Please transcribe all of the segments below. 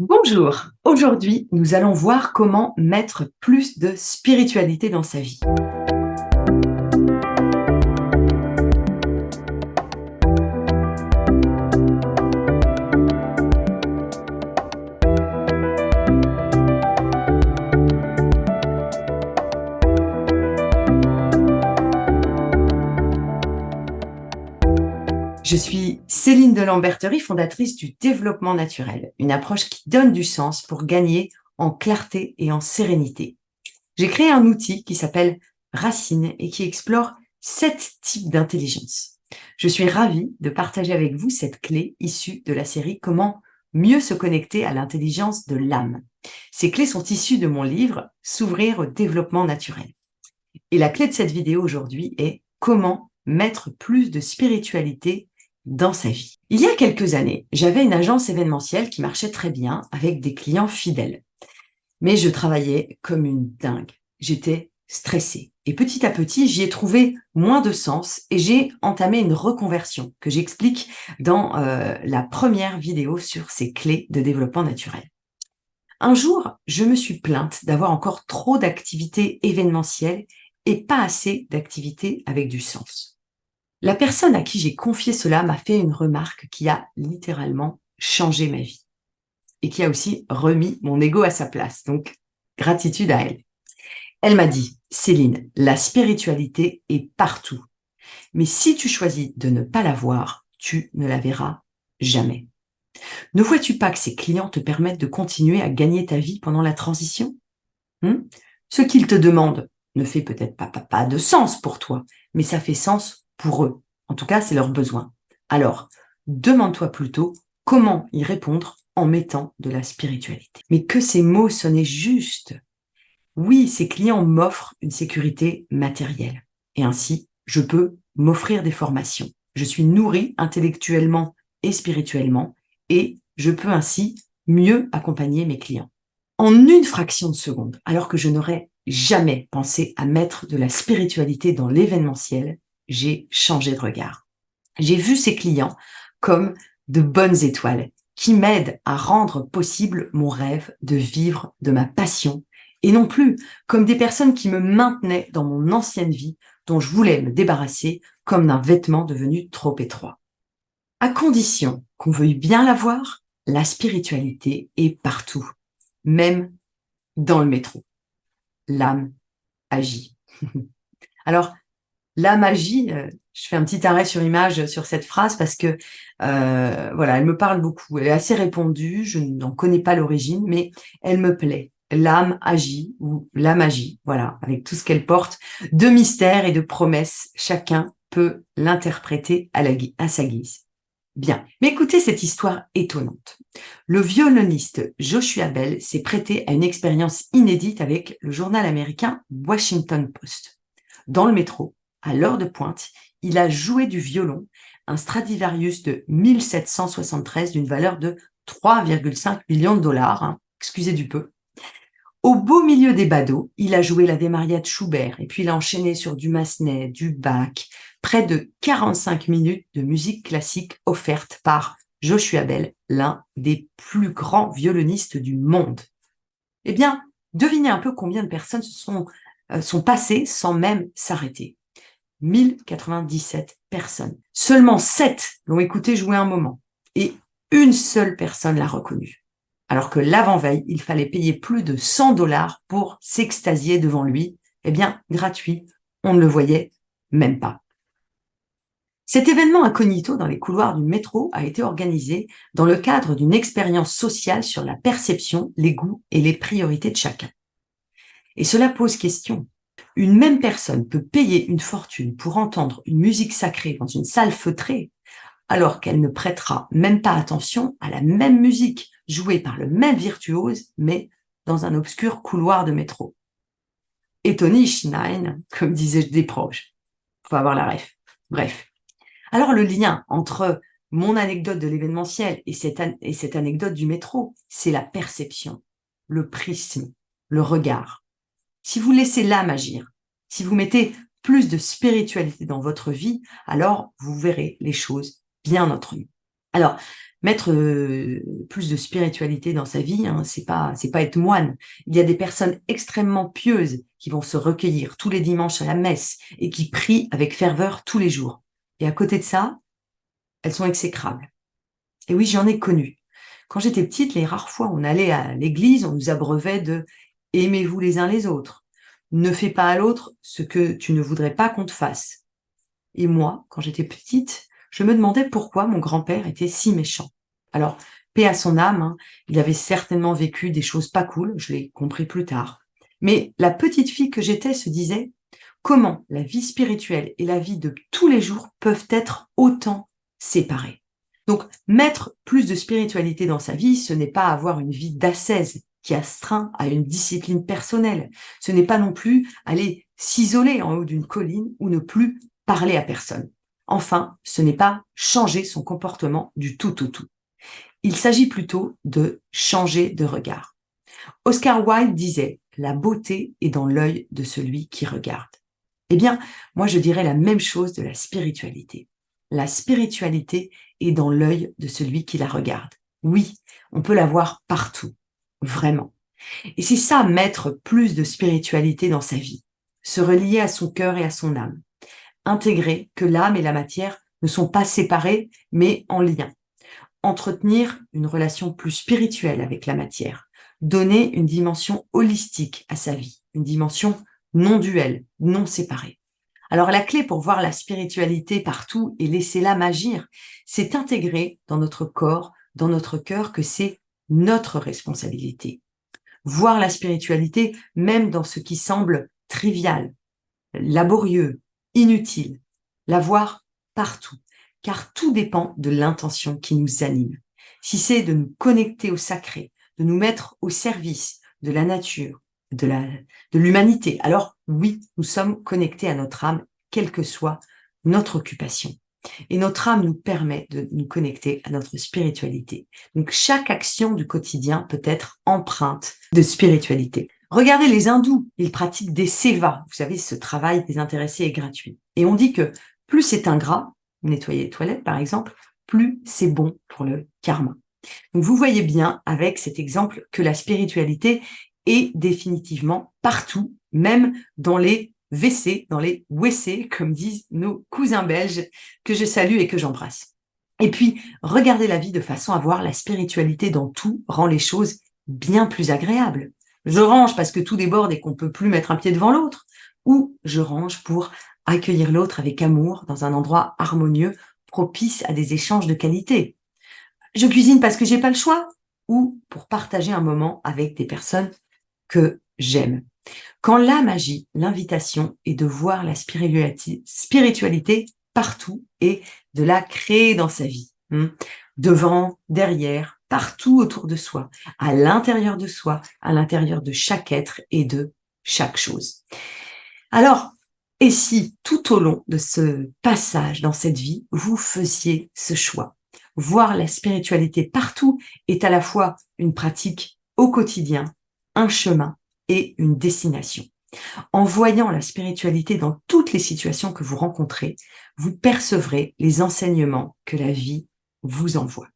Bonjour, aujourd'hui nous allons voir comment mettre plus de spiritualité dans sa vie. Je suis Céline de Lamberterie, fondatrice du développement naturel, une approche qui donne du sens pour gagner en clarté et en sérénité. J'ai créé un outil qui s'appelle Racine et qui explore 7 types d'intelligence. Je suis ravie de partager avec vous cette clé issue de la série Comment mieux se connecter à l'intelligence de l'âme. Ces clés sont issues de mon livre S'ouvrir au développement naturel. Et la clé de cette vidéo aujourd'hui est comment mettre plus de spiritualité dans sa vie. Il y a quelques années, j'avais une agence événementielle qui marchait très bien avec des clients fidèles. Mais je travaillais comme une dingue. J'étais stressée. Et petit à petit, j'y ai trouvé moins de sens et j'ai entamé une reconversion que j'explique dans la première vidéo sur ces clés de développement naturel. Un jour, je me suis plainte d'avoir encore trop d'activités événementielles et pas assez d'activités avec du sens. La personne à qui j'ai confié cela m'a fait une remarque qui a littéralement changé ma vie et qui a aussi remis mon ego à sa place. Donc, gratitude à elle. Elle m'a dit, Céline, la spiritualité est partout. Mais si tu choisis de ne pas la voir, tu ne la verras jamais. Ne vois-tu pas que ces clients te permettent de continuer à gagner ta vie pendant la transition? Ce qu'ils te demandent ne fait peut-être pas de sens pour toi, mais ça fait sens pour eux. En tout cas, c'est leur besoin. Alors, demande-toi plutôt comment y répondre en mettant de la spiritualité. Mais que ces mots sonnaient justes. Oui, ces clients m'offrent une sécurité matérielle. Et ainsi, je peux m'offrir des formations. Je suis nourrie intellectuellement et spirituellement et je peux ainsi mieux accompagner mes clients. En une fraction de seconde, alors que je n'aurais jamais pensé à mettre de la spiritualité dans l'événementiel, j'ai changé de regard. J'ai vu ces clients comme de bonnes étoiles qui m'aident à rendre possible mon rêve de vivre de ma passion et non plus comme des personnes qui me maintenaient dans mon ancienne vie dont je voulais me débarrasser comme d'un vêtement devenu trop étroit. À condition qu'on veuille bien la voir, la spiritualité est partout, même dans le métro. L'âme agit. Alors, la magie, je fais un petit arrêt sur image sur cette phrase parce que voilà, elle me parle beaucoup. Elle est assez répandue, je n'en connais pas l'origine, mais elle me plaît. L'âme agit ou la magie, voilà, avec tout ce qu'elle porte de mystère et de promesses. Chacun peut l'interpréter à sa guise. Bien, mais écoutez cette histoire étonnante. Le violoniste Joshua Bell s'est prêté à une expérience inédite avec le journal américain Washington Post. Dans le métro, à l'heure de pointe, il a joué du violon, un Stradivarius de 1773 d'une valeur de 3,5 millions de dollars, excusez du peu. Au beau milieu des badauds, il a joué l'Ave Maria de Schubert et puis il a enchaîné sur du Massenet, du Bach, près de 45 minutes de musique classique offerte par Joshua Bell, l'un des plus grands violonistes du monde. Eh bien, devinez un peu combien de personnes sont passées sans même s'arrêter. 1097 personnes. Seulement 7 l'ont écouté jouer un moment et une seule personne l'a reconnu. Alors que l'avant-veille, il fallait payer plus de 100 dollars pour s'extasier devant lui. Eh bien, gratuit, on ne le voyait même pas. Cet événement incognito dans les couloirs du métro a été organisé dans le cadre d'une expérience sociale sur la perception, les goûts et les priorités de chacun. Et cela pose question. Une même personne peut payer une fortune pour entendre une musique sacrée dans une salle feutrée, alors qu'elle ne prêtera même pas attention à la même musique jouée par le même virtuose, mais dans un obscur couloir de métro. Étonnisch, nein, comme disaient des proches. Faut avoir la ref. Bref. Alors le lien entre mon anecdote de l'événementiel et cette anecdote du métro, c'est la perception, le prisme, le regard. Si vous laissez l'âme agir, si vous mettez plus de spiritualité dans votre vie, alors vous verrez les choses bien autrement. Alors, mettre plus de spiritualité dans sa vie, hein, c'est pas être moine. Il y a des personnes extrêmement pieuses qui vont se recueillir tous les dimanches à la messe et qui prient avec ferveur tous les jours. Et à côté de ça, elles sont exécrables. Et oui, j'en ai connu. Quand j'étais petite, les rares fois où on allait à l'église, on nous abreuvait de « aimez-vous les uns les autres ». Ne fais pas à l'autre ce que tu ne voudrais pas qu'on te fasse. Et moi, quand j'étais petite, je me demandais pourquoi mon grand-père était si méchant. Alors, paix à son âme, hein, il avait certainement vécu des choses pas cool, je l'ai compris plus tard. Mais la petite fille que j'étais se disait comment la vie spirituelle et la vie de tous les jours peuvent être autant séparées. Donc, mettre plus de spiritualité dans sa vie, ce n'est pas avoir une vie d'ascèse qui astreint à une discipline personnelle. Ce n'est pas non plus aller s'isoler en haut d'une colline ou ne plus parler à personne. Enfin, ce n'est pas changer son comportement du tout au tout. Il s'agit plutôt de changer de regard. Oscar Wilde disait « La beauté est dans l'œil de celui qui regarde ». Eh bien, moi je dirais la même chose de la spiritualité. La spiritualité est dans l'œil de celui qui la regarde. Oui, on peut la voir partout, vraiment. Et c'est ça, mettre plus de spiritualité dans sa vie, se relier à son cœur et à son âme, intégrer que l'âme et la matière ne sont pas séparées, mais en lien, entretenir une relation plus spirituelle avec la matière, donner une dimension holistique à sa vie, une dimension non duelle, non séparée. Alors la clé pour voir la spiritualité partout et laisser l'âme agir, c'est intégrer dans notre corps, dans notre cœur, que c'est notre responsabilité. Voir la spiritualité même dans ce qui semble trivial, laborieux, inutile, la voir partout, car tout dépend de l'intention qui nous anime. Si c'est de nous connecter au sacré, de nous mettre au service de la nature, de l'humanité, alors oui, nous sommes connectés à notre âme, quelle que soit notre occupation. Et notre âme nous permet de nous connecter à notre spiritualité. Donc chaque action du quotidien peut être empreinte de spiritualité. Regardez les hindous, ils pratiquent des sévas, vous savez, ce travail désintéressé et gratuit. Et on dit que plus c'est ingrat, nettoyer les toilettes par exemple, plus c'est bon pour le karma. Donc vous voyez bien avec cet exemple que la spiritualité est définitivement partout, même dans les WC, dans les WC, comme disent nos cousins belges, que je salue et que j'embrasse. Et puis, regarder la vie de façon à voir la spiritualité dans tout rend les choses bien plus agréables. Je range parce que tout déborde et qu'on ne peut plus mettre un pied devant l'autre, ou je range pour accueillir l'autre avec amour dans un endroit harmonieux, propice à des échanges de qualité. Je cuisine parce que j'ai pas le choix, ou pour partager un moment avec des personnes que j'aime. Quand l'âme agit, l'invitation est de voir la spiritualité partout et de la créer dans sa vie. Devant, derrière, partout autour de soi, à l'intérieur de chaque être et de chaque chose. Alors, et si tout au long de ce passage dans cette vie, vous faisiez ce choix? Voir la spiritualité partout est à la fois une pratique au quotidien, un chemin et une destination. En voyant la spiritualité dans toutes les situations que vous rencontrez, vous percevrez les enseignements que la vie vous envoie.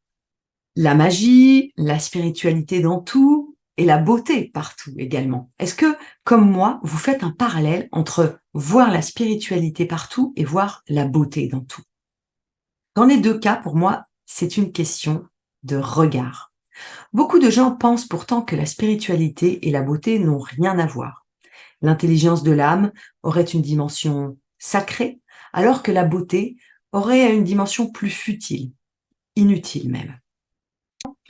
La magie, la spiritualité dans tout et la beauté partout également. Est-ce que, comme moi, vous faites un parallèle entre voir la spiritualité partout et voir la beauté dans tout? Dans les deux cas, pour moi, c'est une question de regard. Beaucoup de gens pensent pourtant que la spiritualité et la beauté n'ont rien à voir. L'intelligence de l'âme aurait une dimension sacrée, alors que la beauté aurait une dimension plus futile, inutile même.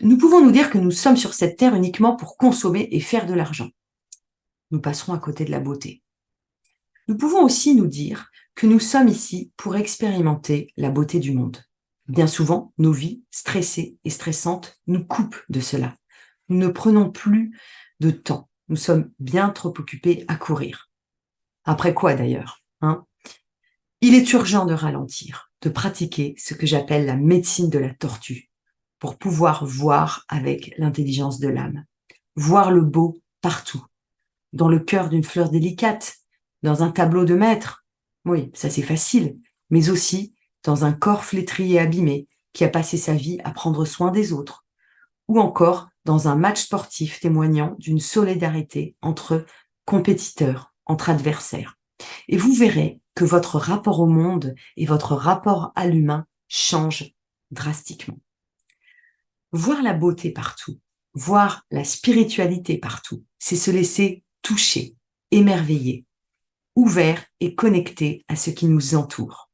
Nous pouvons nous dire que nous sommes sur cette terre uniquement pour consommer et faire de l'argent. Nous passerons à côté de la beauté. Nous pouvons aussi nous dire que nous sommes ici pour expérimenter la beauté du monde. Bien souvent, nos vies stressées et stressantes nous coupent de cela. Nous ne prenons plus de temps. Nous sommes bien trop occupés à courir. Après quoi d'ailleurs, hein? Il est urgent de ralentir, de pratiquer ce que j'appelle la médecine de la tortue, pour pouvoir voir avec l'intelligence de l'âme. Voir le beau partout, dans le cœur d'une fleur délicate, dans un tableau de maître, oui, ça c'est facile, mais aussi dans un corps flétri et abîmé qui a passé sa vie à prendre soin des autres, ou encore dans un match sportif témoignant d'une solidarité entre compétiteurs, entre adversaires. Et vous verrez que votre rapport au monde et votre rapport à l'humain changent drastiquement. Voir la beauté partout, voir la spiritualité partout, c'est se laisser toucher, émerveiller, ouvert et connecté à ce qui nous entoure.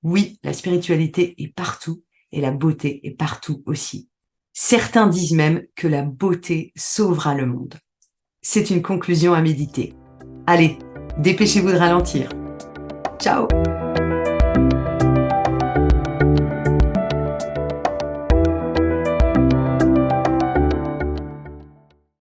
Oui, la spiritualité est partout et la beauté est partout aussi. Certains disent même que la beauté sauvera le monde. C'est une conclusion à méditer. Allez, dépêchez-vous de ralentir. Ciao!